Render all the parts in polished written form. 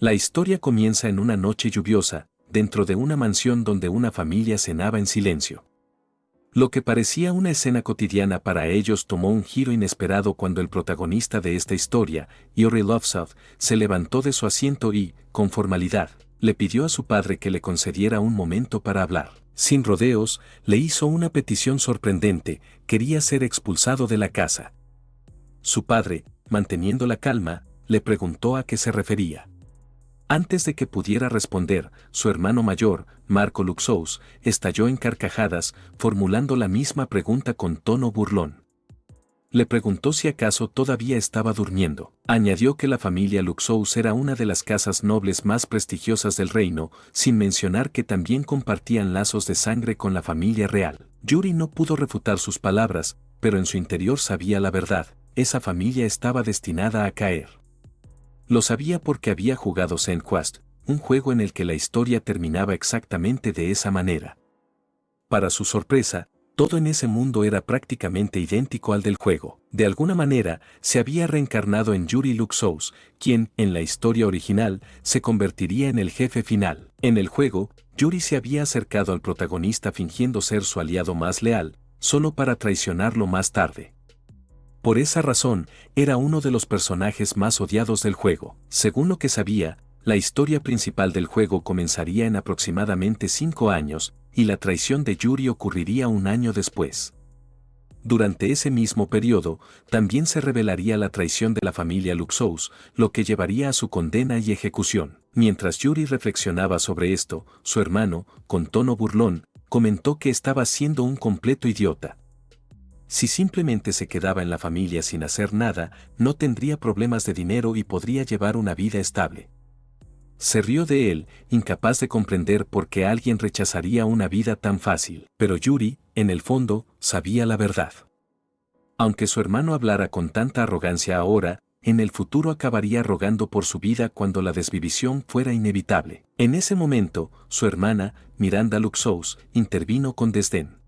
La historia comienza en una noche lluviosa, dentro de una mansión donde una familia cenaba en silencio. Lo que parecía una escena cotidiana para ellos tomó un giro inesperado cuando el protagonista de esta historia, Yuri Lovesoft, se levantó de su asiento y, con formalidad, le pidió a su padre que le concediera un momento para hablar. Sin rodeos, le hizo una petición sorprendente: quería ser expulsado de la casa. Su padre, manteniendo la calma, le preguntó a qué se refería. Antes de que pudiera responder, su hermano mayor, Marco Luxous, estalló en carcajadas, formulando la misma pregunta con tono burlón. Le preguntó si acaso todavía estaba durmiendo. Añadió que la familia Luxous era una de las casas nobles más prestigiosas del reino, sin mencionar que también compartían lazos de sangre con la familia real. Yuri no pudo refutar sus palabras, pero en su interior sabía la verdad: esa familia estaba destinada a caer. Lo sabía porque había jugado Senequest, un juego en el que la historia terminaba exactamente de esa manera. Para su sorpresa, todo en ese mundo era prácticamente idéntico al del juego. De alguna manera, se había reencarnado en Yuri Luxous, quien, en la historia original, se convertiría en el jefe final. En el juego, Yuri se había acercado al protagonista fingiendo ser su aliado más leal, solo para traicionarlo más tarde. Por esa razón, era uno de los personajes más odiados del juego. Según lo que sabía, la historia principal del juego comenzaría en aproximadamente 5 años, y la traición de Yuri ocurriría un año después. Durante ese mismo periodo, también se revelaría la traición de la familia Luxous, lo que llevaría a su condena y ejecución. Mientras Yuri reflexionaba sobre esto, su hermano, con tono burlón, comentó que estaba siendo un completo idiota. Si simplemente se quedaba en la familia sin hacer nada, no tendría problemas de dinero y podría llevar una vida estable. Se rió de él, incapaz de comprender por qué alguien rechazaría una vida tan fácil. Pero Yuri, en el fondo, sabía la verdad. Aunque su hermano hablara con tanta arrogancia ahora, en el futuro acabaría rogando por su vida cuando la desvivisión fuera inevitable. En ese momento, su hermana, Miranda Luxous, intervino con desdén.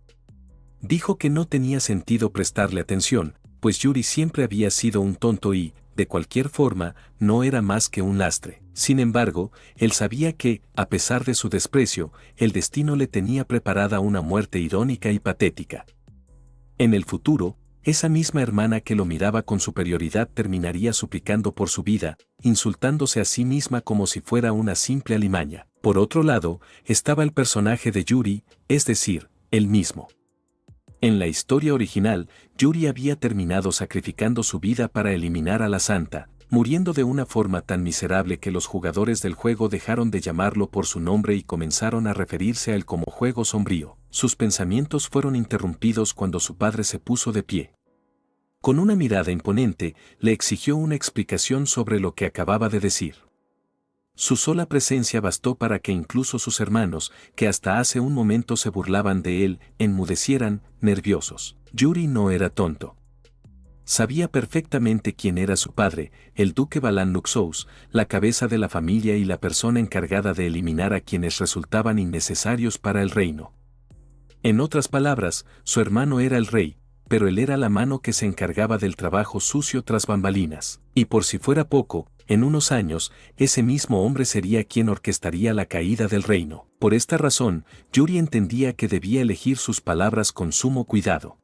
Dijo que no tenía sentido prestarle atención, pues Yuri siempre había sido un tonto y, de cualquier forma, no era más que un lastre. Sin embargo, él sabía que, a pesar de su desprecio, el destino le tenía preparada una muerte irónica y patética. En el futuro, esa misma hermana que lo miraba con superioridad terminaría suplicando por su vida, insultándose a sí misma como si fuera una simple alimaña. Por otro lado, estaba el personaje de Yuri, es decir, él mismo. En la historia original, Yuri había terminado sacrificando su vida para eliminar a la Santa, muriendo de una forma tan miserable que los jugadores del juego dejaron de llamarlo por su nombre y comenzaron a referirse a él como Juego Sombrío. Sus pensamientos fueron interrumpidos cuando su padre se puso de pie. Con una mirada imponente, le exigió una explicación sobre lo que acababa de decir. Su sola presencia bastó para que incluso sus hermanos, que hasta hace un momento se burlaban de él, enmudecieran, nerviosos. Yuri no era tonto. Sabía perfectamente quién era su padre, el duque Balan Luxous, la cabeza de la familia y la persona encargada de eliminar a quienes resultaban innecesarios para el reino. En otras palabras, su hermano era el rey, pero él era la mano que se encargaba del trabajo sucio tras bambalinas. Y por si fuera poco, en unos años, ese mismo hombre sería quien orquestaría la caída del reino. Por esta razón, Yuri entendía que debía elegir sus palabras con sumo cuidado.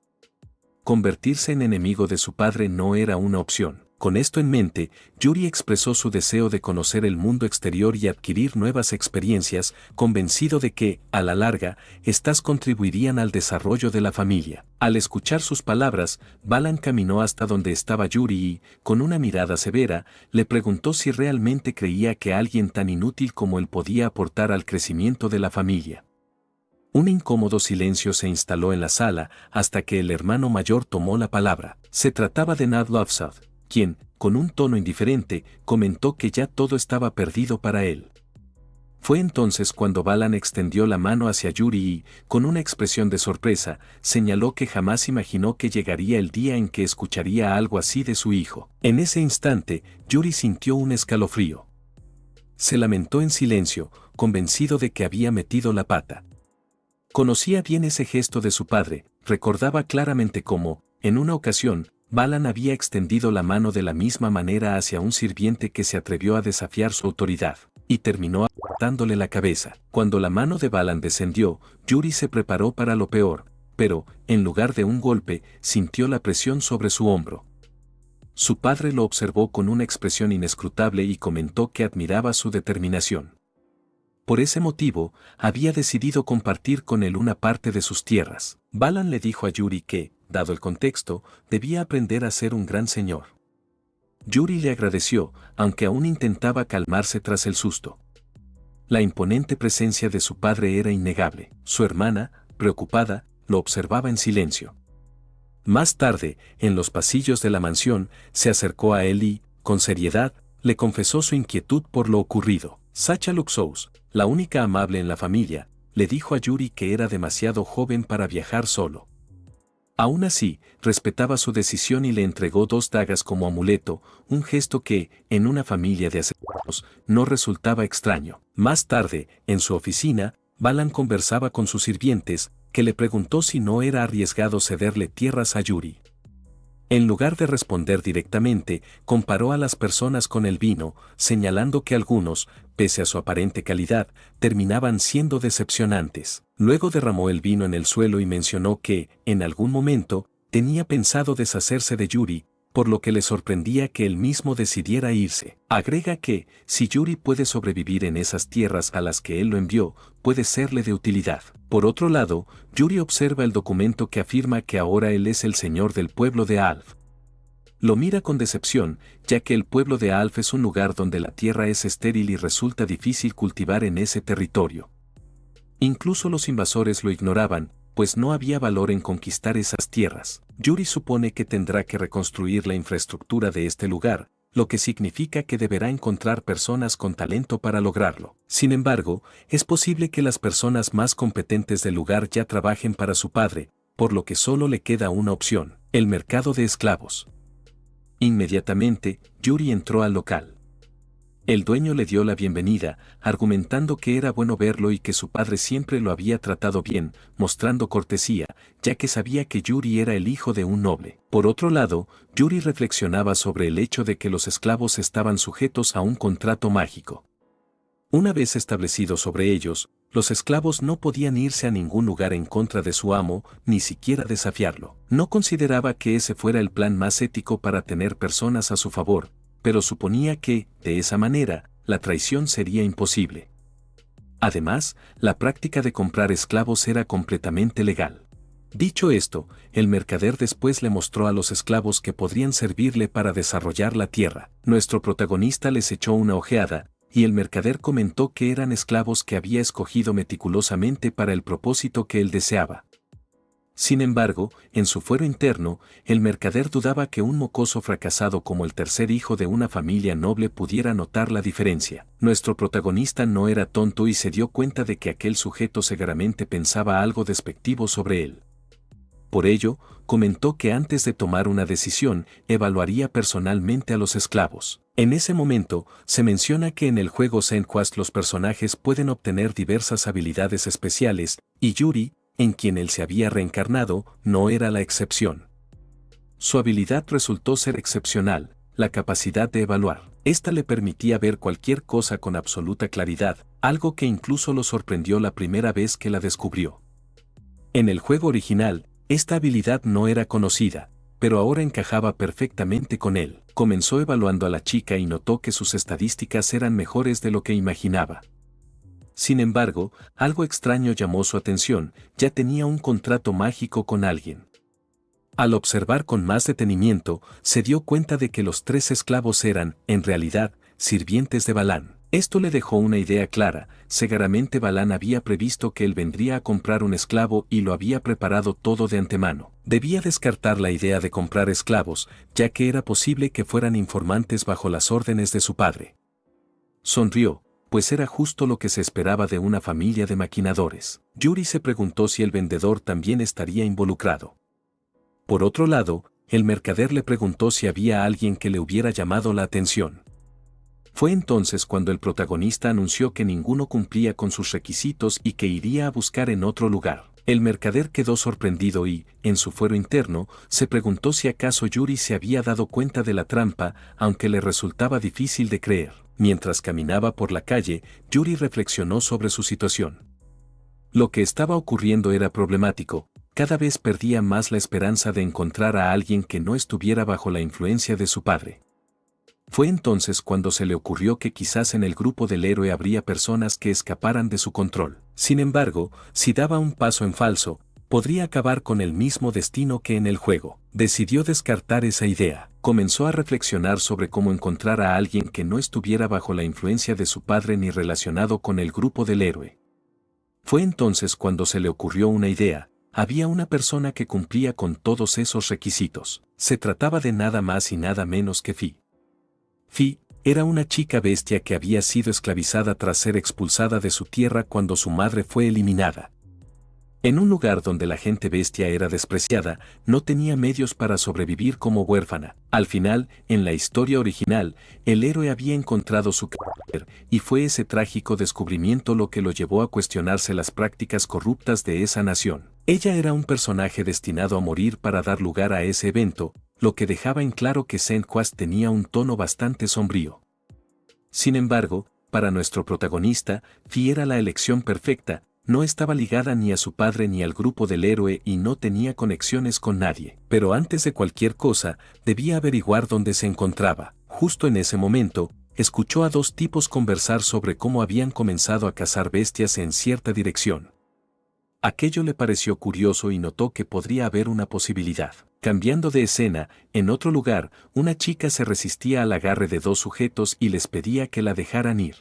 Convertirse en enemigo de su padre no era una opción. Con esto en mente, Yuri expresó su deseo de conocer el mundo exterior y adquirir nuevas experiencias, convencido de que, a la larga, éstas contribuirían al desarrollo de la familia. Al escuchar sus palabras, Balan caminó hasta donde estaba Yuri y, con una mirada severa, le preguntó si realmente creía que alguien tan inútil como él podía aportar al crecimiento de la familia. Un incómodo silencio se instaló en la sala hasta que el hermano mayor tomó la palabra. Se trataba de Nad Lovesoft, quien, con un tono indiferente, comentó que ya todo estaba perdido para él. Fue entonces cuando Balan extendió la mano hacia Yuri y, con una expresión de sorpresa, señaló que jamás imaginó que llegaría el día en que escucharía algo así de su hijo. En ese instante, Yuri sintió un escalofrío. Se lamentó en silencio, convencido de que había metido la pata. Conocía bien ese gesto de su padre, recordaba claramente cómo, en una ocasión, Balan había extendido la mano de la misma manera hacia un sirviente que se atrevió a desafiar su autoridad, y terminó apretándole la cabeza. Cuando la mano de Balan descendió, Yuri se preparó para lo peor, pero, en lugar de un golpe, sintió la presión sobre su hombro. Su padre lo observó con una expresión inescrutable y comentó que admiraba su determinación. Por ese motivo, había decidido compartir con él una parte de sus tierras. Balan le dijo a Yuri que, dado el contexto, debía aprender a ser un gran señor. Yuri le agradeció, aunque aún intentaba calmarse tras el susto. La imponente presencia de su padre era innegable. Su hermana, preocupada, lo observaba en silencio. Más tarde, en los pasillos de la mansión, se acercó a él y, con seriedad, le confesó su inquietud por lo ocurrido. Sacha Luxous, la única amable en la familia, le dijo a Yuri que era demasiado joven para viajar solo. Aún así, respetaba su decisión y le entregó 2 dagas como amuleto, un gesto que, en una familia de asesinos, no resultaba extraño. Más tarde, en su oficina, Balan conversaba con sus sirvientes, que le preguntó si no era arriesgado cederle tierras a Yuri. En lugar de responder directamente, comparó a las personas con el vino, señalando que algunos, pese a su aparente calidad, terminaban siendo decepcionantes. Luego derramó el vino en el suelo y mencionó que, en algún momento, tenía pensado deshacerse de Yuri, por lo que le sorprendía que él mismo decidiera irse. Agrega que, si Yuri puede sobrevivir en esas tierras a las que él lo envió, puede serle de utilidad. Por otro lado, Yuri observa el documento que afirma que ahora él es el señor del pueblo de Alf. Lo mira con decepción, ya que el pueblo de Alf es un lugar donde la tierra es estéril y resulta difícil cultivar en ese territorio. Incluso los invasores lo ignoraban, pues no había valor en conquistar esas tierras. Yuri supone que tendrá que reconstruir la infraestructura de este lugar, lo que significa que deberá encontrar personas con talento para lograrlo. Sin embargo, es posible que las personas más competentes del lugar ya trabajen para su padre, por lo que solo le queda una opción: el mercado de esclavos. Inmediatamente, Yuri entró al local. El dueño le dio la bienvenida, argumentando que era bueno verlo y que su padre siempre lo había tratado bien, mostrando cortesía, ya que sabía que Yuri era el hijo de un noble. Por otro lado, Yuri reflexionaba sobre el hecho de que los esclavos estaban sujetos a un contrato mágico. Una vez establecido sobre ellos, los esclavos no podían irse a ningún lugar en contra de su amo, ni siquiera desafiarlo. No consideraba que ese fuera el plan más ético para tener personas a su favor, pero suponía que, de esa manera, la traición sería imposible. Además, la práctica de comprar esclavos era completamente legal. Dicho esto, el mercader después le mostró a los esclavos que podrían servirle para desarrollar la tierra. Nuestro protagonista les echó una ojeada, y el mercader comentó que eran esclavos que había escogido meticulosamente para el propósito que él deseaba. Sin embargo, en su fuero interno, el mercader dudaba que un mocoso fracasado como el tercer hijo de una familia noble pudiera notar la diferencia. Nuestro protagonista no era tonto y se dio cuenta de que aquel sujeto seguramente pensaba algo despectivo sobre él. Por ello, comentó que antes de tomar una decisión, evaluaría personalmente a los esclavos. En ese momento, se menciona que en el juego Senquest los personajes pueden obtener diversas habilidades especiales, y Yuri, en quien él se había reencarnado, no era la excepción. Su habilidad resultó ser excepcional, la capacidad de evaluar. Esta le permitía ver cualquier cosa con absoluta claridad, algo que incluso lo sorprendió la primera vez que la descubrió. En el juego original, esta habilidad no era conocida, pero ahora encajaba perfectamente con él. Comenzó evaluando a la chica y notó que sus estadísticas eran mejores de lo que imaginaba. Sin embargo, algo extraño llamó su atención: ya tenía un contrato mágico con alguien. Al observar con más detenimiento, se dio cuenta de que los 3 esclavos eran, en realidad, sirvientes de Balan. Esto le dejó una idea clara: seguramente Balan había previsto que él vendría a comprar un esclavo y lo había preparado todo de antemano. Debía descartar la idea de comprar esclavos, ya que era posible que fueran informantes bajo las órdenes de su padre. Sonrió, pues era justo lo que se esperaba de una familia de maquinadores. Yuri se preguntó si el vendedor también estaría involucrado. Por otro lado, el mercader le preguntó si había alguien que le hubiera llamado la atención. Fue entonces cuando el protagonista anunció que ninguno cumplía con sus requisitos y que iría a buscar en otro lugar. El mercader quedó sorprendido y, en su fuero interno, se preguntó si acaso Yuri se había dado cuenta de la trampa, aunque le resultaba difícil de creer. Mientras caminaba por la calle, Yuri reflexionó sobre su situación. Lo que estaba ocurriendo era problemático, cada vez perdía más la esperanza de encontrar a alguien que no estuviera bajo la influencia de su padre. Fue entonces cuando se le ocurrió que quizás en el grupo del héroe habría personas que escaparan de su control. Sin embargo, si daba un paso en falso, podría acabar con el mismo destino que en el juego. Decidió descartar esa idea. Comenzó a reflexionar sobre cómo encontrar a alguien que no estuviera bajo la influencia de su padre ni relacionado con el grupo del héroe. Fue entonces cuando se le ocurrió una idea. Había una persona que cumplía con todos esos requisitos. Se trataba de nada más y nada menos que Fi. Fi era una chica bestia que había sido esclavizada tras ser expulsada de su tierra cuando su madre fue eliminada. En un lugar donde la gente bestia era despreciada, no tenía medios para sobrevivir como huérfana. Al final, en la historia original, el héroe había encontrado su carácter, y fue ese trágico descubrimiento lo que lo llevó a cuestionarse las prácticas corruptas de esa nación. Ella era un personaje destinado a morir para dar lugar a ese evento, lo que dejaba en claro que Senquast tenía un tono bastante sombrío. Sin embargo, para nuestro protagonista, Fi era la elección perfecta. No estaba ligada ni a su padre ni al grupo del héroe y no tenía conexiones con nadie. Pero antes de cualquier cosa, debía averiguar dónde se encontraba. Justo en ese momento, escuchó a dos tipos conversar sobre cómo habían comenzado a cazar bestias en cierta dirección. Aquello le pareció curioso y notó que podría haber una posibilidad. Cambiando de escena, en otro lugar, una chica se resistía al agarre de dos sujetos y les pedía que la dejaran ir.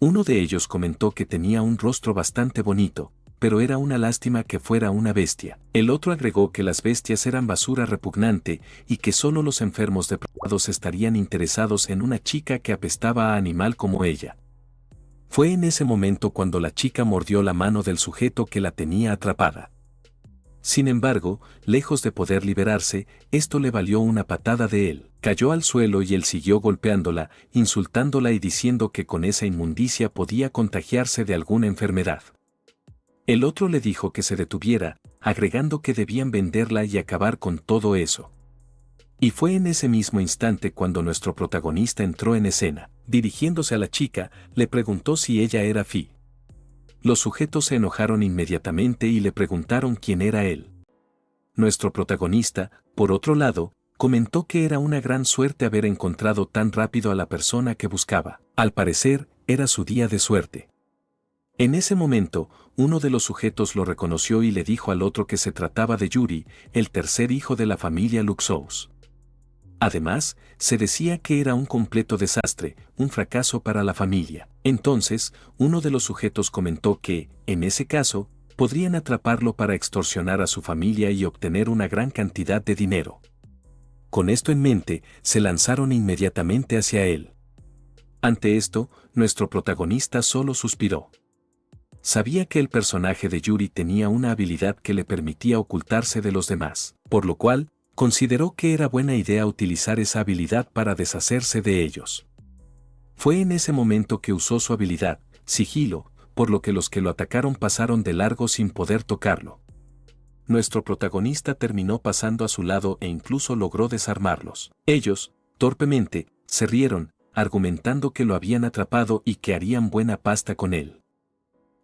Uno de ellos comentó que tenía un rostro bastante bonito, pero era una lástima que fuera una bestia. El otro agregó que las bestias eran basura repugnante y que solo los enfermos depravados estarían interesados en una chica que apestaba a animal como ella. Fue en ese momento cuando la chica mordió la mano del sujeto que la tenía atrapada. Sin embargo, lejos de poder liberarse, esto le valió una patada de él. Cayó al suelo y él siguió golpeándola, insultándola y diciendo que con esa inmundicia podía contagiarse de alguna enfermedad. El otro le dijo que se detuviera, agregando que debían venderla y acabar con todo eso. Y fue en ese mismo instante cuando nuestro protagonista entró en escena. Dirigiéndose a la chica, le preguntó si ella era Fi. Los sujetos se enojaron inmediatamente y le preguntaron quién era él. Nuestro protagonista, por otro lado, comentó que era una gran suerte haber encontrado tan rápido a la persona que buscaba. Al parecer, era su día de suerte. En ese momento, uno de los sujetos lo reconoció y le dijo al otro que se trataba de Yuri, el tercer hijo de la familia Luxous. Además, se decía que era un completo desastre, un fracaso para la familia. Entonces, uno de los sujetos comentó que, en ese caso, podrían atraparlo para extorsionar a su familia y obtener una gran cantidad de dinero. Con esto en mente, se lanzaron inmediatamente hacia él. Ante esto, nuestro protagonista solo suspiró. Sabía que el personaje de Yuri tenía una habilidad que le permitía ocultarse de los demás, por lo cual, consideró que era buena idea utilizar esa habilidad para deshacerse de ellos. Fue en ese momento que usó su habilidad, sigilo, por lo que los que lo atacaron pasaron de largo sin poder tocarlo. Nuestro protagonista terminó pasando a su lado e incluso logró desarmarlos. Ellos, torpemente, se rieron, argumentando que lo habían atrapado y que harían buena pasta con él.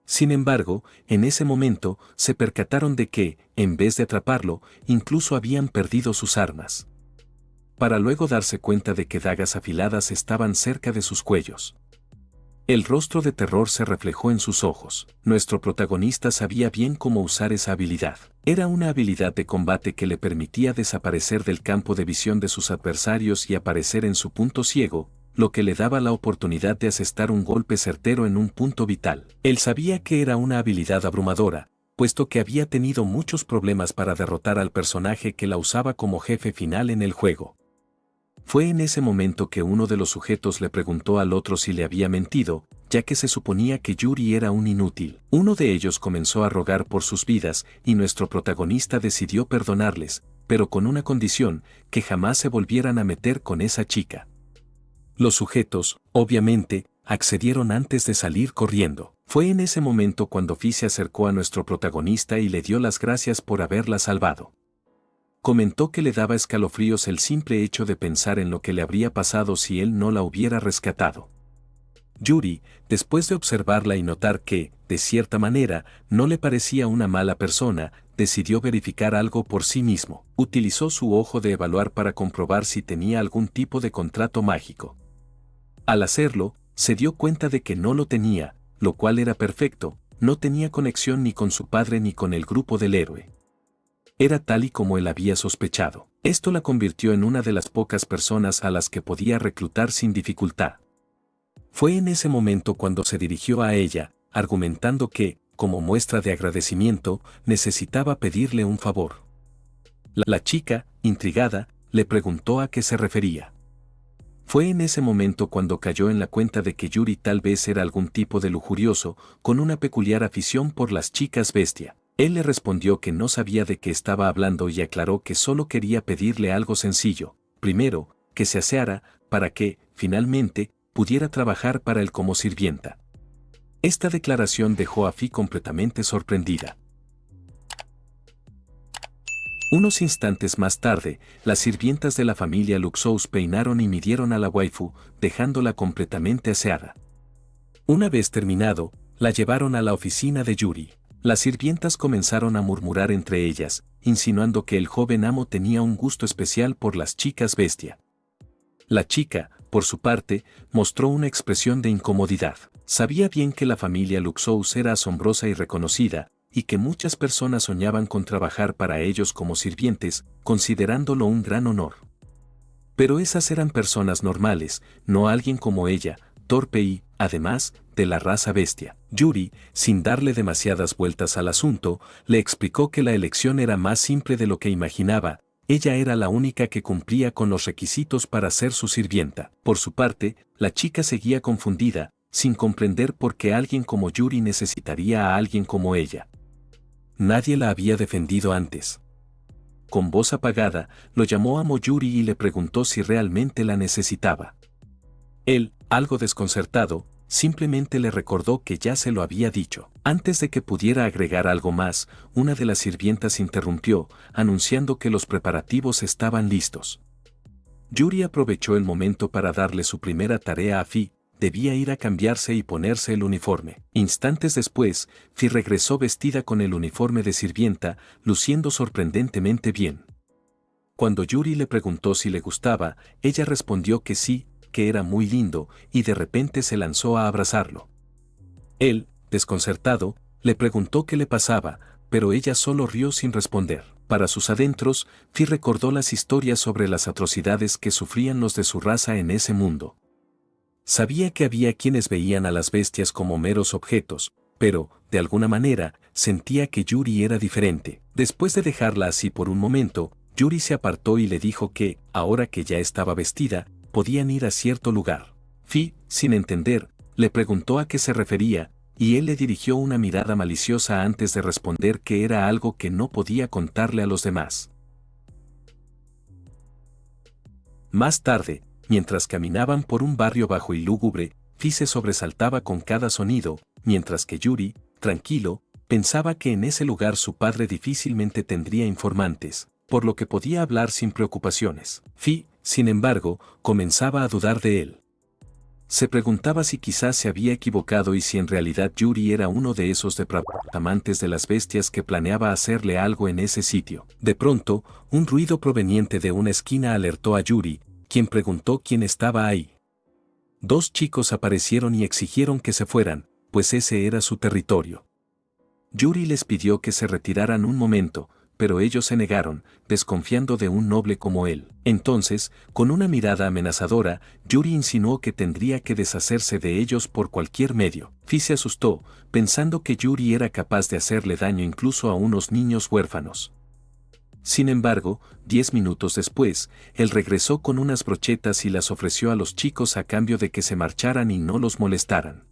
Sin embargo, en ese momento, se percataron de que, en vez de atraparlo, incluso habían perdido sus armas. Para luego darse cuenta de que dagas afiladas estaban cerca de sus cuellos. El rostro de terror se reflejó en sus ojos. Nuestro protagonista sabía bien cómo usar esa habilidad. Era una habilidad de combate que le permitía desaparecer del campo de visión de sus adversarios y aparecer en su punto ciego, lo que le daba la oportunidad de asestar un golpe certero en un punto vital. Él sabía que era una habilidad abrumadora, puesto que había tenido muchos problemas para derrotar al personaje que la usaba como jefe final en el juego. Fue en ese momento que uno de los sujetos le preguntó al otro si le había mentido, ya que se suponía que Yuri era un inútil. Uno de ellos comenzó a rogar por sus vidas y nuestro protagonista decidió perdonarles, pero con una condición, que jamás se volvieran a meter con esa chica. Los sujetos, obviamente, accedieron antes de salir corriendo. Fue en ese momento cuando Fi se acercó a nuestro protagonista y le dio las gracias por haberla salvado. Comentó que le daba escalofríos el simple hecho de pensar en lo que le habría pasado si él no la hubiera rescatado. Yuri, después de observarla y notar que, de cierta manera, no le parecía una mala persona, decidió verificar algo por sí mismo. Utilizó su ojo de evaluar para comprobar si tenía algún tipo de contrato mágico. Al hacerlo, se dio cuenta de que no lo tenía, lo cual era perfecto, no tenía conexión ni con su padre ni con el grupo del héroe. Era tal y como él había sospechado. Esto la convirtió en una de las pocas personas a las que podía reclutar sin dificultad. Fue en ese momento cuando se dirigió a ella, argumentando que, como muestra de agradecimiento, necesitaba pedirle un favor. La chica, intrigada, le preguntó a qué se refería. Fue en ese momento cuando cayó en la cuenta de que Yuri tal vez era algún tipo de lujurioso, con una peculiar afición por las chicas bestia. Él le respondió que no sabía de qué estaba hablando y aclaró que solo quería pedirle algo sencillo. Primero, que se aseara, para que, finalmente, pudiera trabajar para él como sirvienta. Esta declaración dejó a Fi completamente sorprendida. Unos instantes más tarde, las sirvientas de la familia Luxous peinaron y midieron a la waifu, dejándola completamente aseada. Una vez terminado, la llevaron a la oficina de Yuri. Las sirvientas comenzaron a murmurar entre ellas, insinuando que el joven amo tenía un gusto especial por las chicas bestia. La chica, por su parte, mostró una expresión de incomodidad. Sabía bien que la familia Luxous era asombrosa y reconocida, y que muchas personas soñaban con trabajar para ellos como sirvientes, considerándolo un gran honor. Pero esas eran personas normales, no alguien como ella, torpe y, además, de la raza bestia. Yuri, sin darle demasiadas vueltas al asunto, le explicó que la elección era más simple de lo que imaginaba. Ella era la única que cumplía con los requisitos para ser su sirvienta. Por su parte, la chica seguía confundida, sin comprender por qué alguien como Yuri necesitaría a alguien como ella. Nadie la había defendido antes. Con voz apagada, lo llamó amo Yuri y le preguntó si realmente la necesitaba. Él, algo desconcertado, simplemente le recordó que ya se lo había dicho. Antes de que pudiera agregar algo más, una de las sirvientas interrumpió, anunciando que los preparativos estaban listos. Yuri aprovechó el momento para darle su primera tarea a Fi. Debía ir a cambiarse y ponerse el uniforme. Instantes después, Fi regresó vestida con el uniforme de sirvienta, luciendo sorprendentemente bien. Cuando Yuri le preguntó si le gustaba, ella respondió que sí, que era muy lindo, y de repente se lanzó a abrazarlo. Él, desconcertado, le preguntó qué le pasaba, pero ella solo rió sin responder. Para sus adentros, Fi recordó las historias sobre las atrocidades que sufrían los de su raza en ese mundo. Sabía que había quienes veían a las bestias como meros objetos, pero, de alguna manera, sentía que Yuri era diferente. Después de dejarla así por un momento, Yuri se apartó y le dijo que, ahora que ya estaba vestida, podían ir a cierto lugar. Fi, sin entender, le preguntó a qué se refería, y él le dirigió una mirada maliciosa antes de responder que era algo que no podía contarle a los demás. Más tarde, mientras caminaban por un barrio bajo y lúgubre, Fi se sobresaltaba con cada sonido, mientras que Yuri, tranquilo, pensaba que en ese lugar su padre difícilmente tendría informantes, por lo que podía hablar sin preocupaciones. Fi, sin embargo, comenzaba a dudar de él. Se preguntaba si quizás se había equivocado y si en realidad Yuri era uno de esos amantes de las bestias que planeaba hacerle algo en ese sitio. De pronto, un ruido proveniente de una esquina alertó a Yuri, quien preguntó quién estaba ahí. Dos chicos aparecieron y exigieron que se fueran, pues ese era su territorio. Yuri les pidió que se retiraran un momento, pero ellos se negaron, desconfiando de un noble como él. Entonces, con una mirada amenazadora, Yuri insinuó que tendría que deshacerse de ellos por cualquier medio. Fi se asustó, pensando que Yuri era capaz de hacerle daño incluso a unos niños huérfanos. Sin embargo, 10 minutos después, él regresó con unas brochetas y las ofreció a los chicos a cambio de que se marcharan y no los molestaran.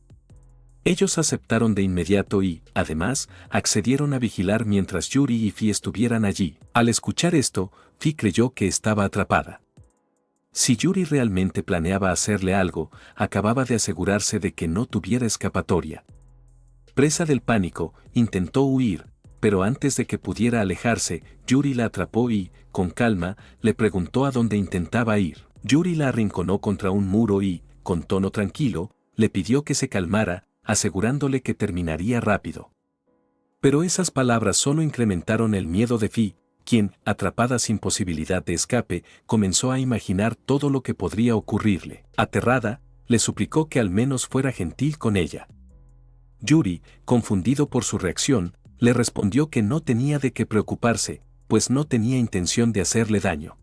Ellos aceptaron de inmediato y, además, accedieron a vigilar mientras Yuri y Fi estuvieran allí. Al escuchar esto, Fi creyó que estaba atrapada. Si Yuri realmente planeaba hacerle algo, acababa de asegurarse de que no tuviera escapatoria. Presa del pánico, intentó huir, pero antes de que pudiera alejarse, Yuri la atrapó y, con calma, le preguntó a dónde intentaba ir. Yuri la arrinconó contra un muro y, con tono tranquilo, le pidió que se calmara, asegurándole que terminaría rápido. Pero esas palabras solo incrementaron el miedo de Fi, quien, atrapada sin posibilidad de escape, comenzó a imaginar todo lo que podría ocurrirle. Aterrada, le suplicó que al menos fuera gentil con ella. Yuri, confundido por su reacción, le respondió que no tenía de qué preocuparse, pues no tenía intención de hacerle daño.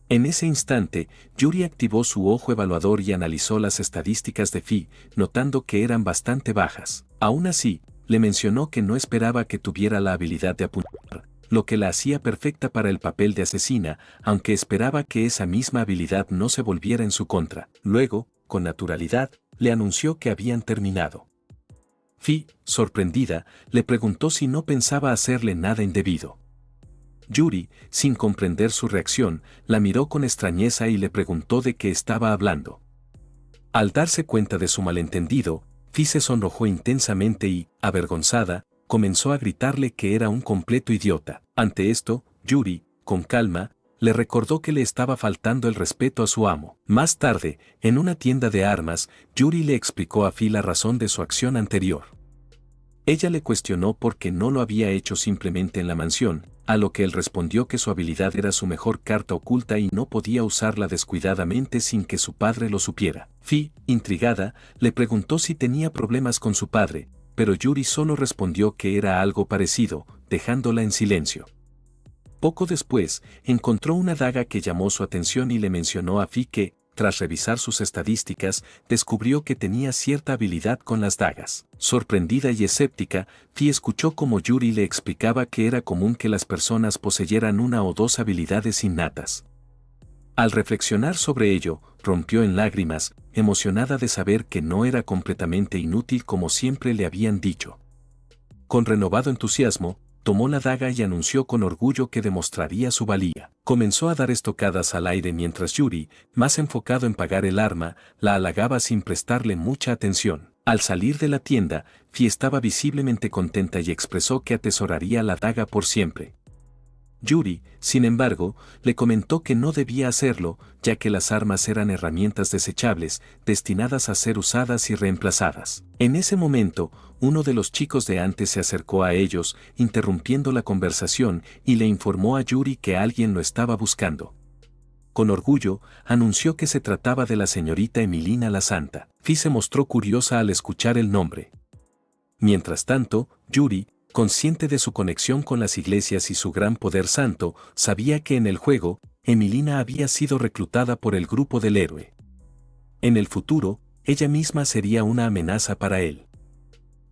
En ese instante, Yuri activó su ojo evaluador y analizó las estadísticas de Fi, notando que eran bastante bajas. Aún así, le mencionó que no esperaba que tuviera la habilidad de apuntar, lo que la hacía perfecta para el papel de asesina, aunque esperaba que esa misma habilidad no se volviera en su contra. Luego, con naturalidad, le anunció que habían terminado. Fi, sorprendida, le preguntó si no pensaba hacerle nada indebido. Yuri, sin comprender su reacción, la miró con extrañeza y le preguntó de qué estaba hablando. Al darse cuenta de su malentendido, Fi se sonrojó intensamente y, avergonzada, comenzó a gritarle que era un completo idiota. Ante esto, Yuri, con calma, le recordó que le estaba faltando el respeto a su amo. Más tarde, en una tienda de armas, Yuri le explicó a Fi la razón de su acción anterior. Ella le cuestionó por qué no lo había hecho simplemente en la mansión, a lo que él respondió que su habilidad era su mejor carta oculta y no podía usarla descuidadamente sin que su padre lo supiera. Fi, intrigada, le preguntó si tenía problemas con su padre, pero Yuri solo respondió que era algo parecido, dejándola en silencio. Poco después, encontró una daga que llamó su atención y le mencionó a Fi que, tras revisar sus estadísticas, descubrió que tenía cierta habilidad con las dagas. Sorprendida y escéptica, Fi escuchó cómo Yuri le explicaba que era común que las personas poseyeran una o dos habilidades innatas. Al reflexionar sobre ello, rompió en lágrimas, emocionada de saber que no era completamente inútil como siempre le habían dicho. Con renovado entusiasmo, tomó la daga y anunció con orgullo que demostraría su valía. Comenzó a dar estocadas al aire mientras Yuri, más enfocado en pagar el arma, la halagaba sin prestarle mucha atención. Al salir de la tienda, Fi estaba visiblemente contenta y expresó que atesoraría la daga por siempre. Yuri, sin embargo, le comentó que no debía hacerlo, ya que las armas eran herramientas desechables, destinadas a ser usadas y reemplazadas. En ese momento, uno de los chicos de antes se acercó a ellos, interrumpiendo la conversación, y le informó a Yuri que alguien lo estaba buscando. Con orgullo, anunció que se trataba de la señorita Emilina la Santa. Fi se mostró curiosa al escuchar el nombre. Mientras tanto, Yuri, consciente de su conexión con las iglesias y su gran poder santo, sabía que en el juego, Emilina había sido reclutada por el grupo del héroe. En el futuro, ella misma sería una amenaza para él.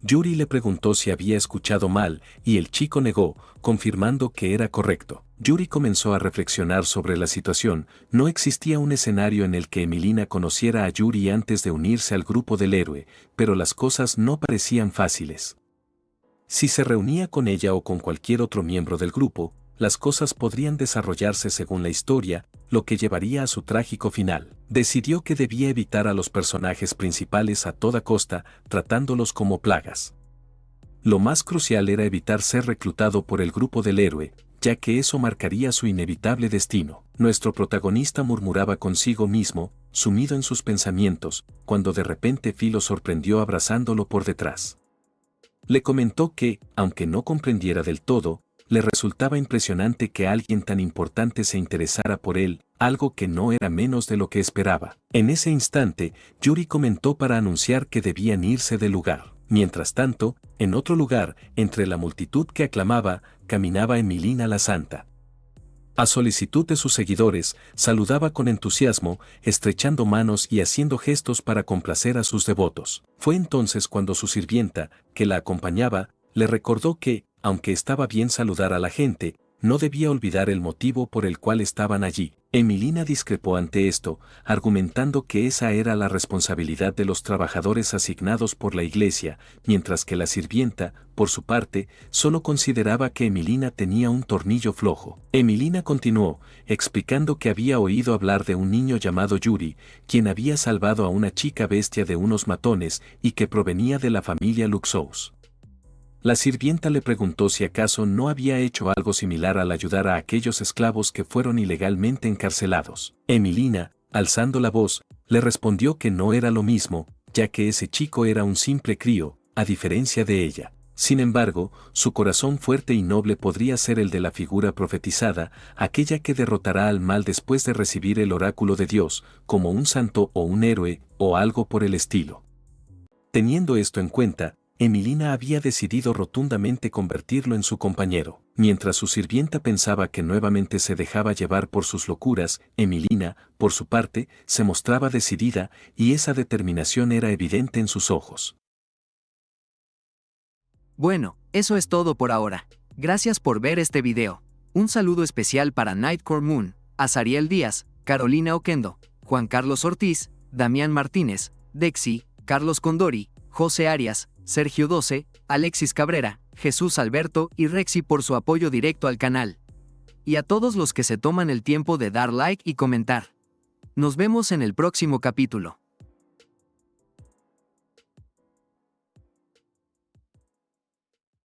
Yuri le preguntó si había escuchado mal, y el chico negó, confirmando que era correcto. Yuri comenzó a reflexionar sobre la situación. No existía un escenario en el que Emilina conociera a Yuri antes de unirse al grupo del héroe, pero las cosas no parecían fáciles. Si se reunía con ella o con cualquier otro miembro del grupo, las cosas podrían desarrollarse según la historia, lo que llevaría a su trágico final. Decidió que debía evitar a los personajes principales a toda costa, tratándolos como plagas. Lo más crucial era evitar ser reclutado por el grupo del héroe, ya que eso marcaría su inevitable destino. Nuestro protagonista murmuraba consigo mismo, sumido en sus pensamientos, cuando de repente Fi lo sorprendió abrazándolo por detrás. Le comentó que, aunque no comprendiera del todo, le resultaba impresionante que alguien tan importante se interesara por él, algo que no era menos de lo que esperaba. En ese instante, Yuri comentó para anunciar que debían irse del lugar. Mientras tanto, en otro lugar, entre la multitud que aclamaba, caminaba Emilina la Santa. A solicitud de sus seguidores, saludaba con entusiasmo, estrechando manos y haciendo gestos para complacer a sus devotos. Fue entonces cuando su sirvienta, que la acompañaba, le recordó que, aunque estaba bien saludar a la gente, no debía olvidar el motivo por el cual estaban allí. Emilina discrepó ante esto, argumentando que esa era la responsabilidad de los trabajadores asignados por la iglesia, mientras que la sirvienta, por su parte, solo consideraba que Emilina tenía un tornillo flojo. Emilina continuó, explicando que había oído hablar de un niño llamado Yuri, quien había salvado a una chica bestia de unos matones y que provenía de la familia Luxous. La sirvienta le preguntó si acaso no había hecho algo similar al ayudar a aquellos esclavos que fueron ilegalmente encarcelados. Emilina, alzando la voz, le respondió que no era lo mismo, ya que ese chico era un simple crío, a diferencia de ella. Sin embargo, su corazón fuerte y noble podría ser el de la figura profetizada, aquella que derrotará al mal después de recibir el oráculo de Dios, como un santo o un héroe, o algo por el estilo. Teniendo esto en cuenta, Emilina había decidido rotundamente convertirlo en su compañero. Mientras su sirvienta pensaba que nuevamente se dejaba llevar por sus locuras, Emilina, por su parte, se mostraba decidida, y esa determinación era evidente en sus ojos. Bueno, eso es todo por ahora. Gracias por ver este video. Un saludo especial para Nightcore Moon, Azariel Díaz, Carolina Oquendo, Juan Carlos Ortiz, Damián Martínez, Dexy, Carlos Condori, José Arias, Sergio 12, Alexis Cabrera, Jesús Alberto y Rexy por su apoyo directo al canal. Y a todos los que se toman el tiempo de dar like y comentar. Nos vemos en el próximo capítulo.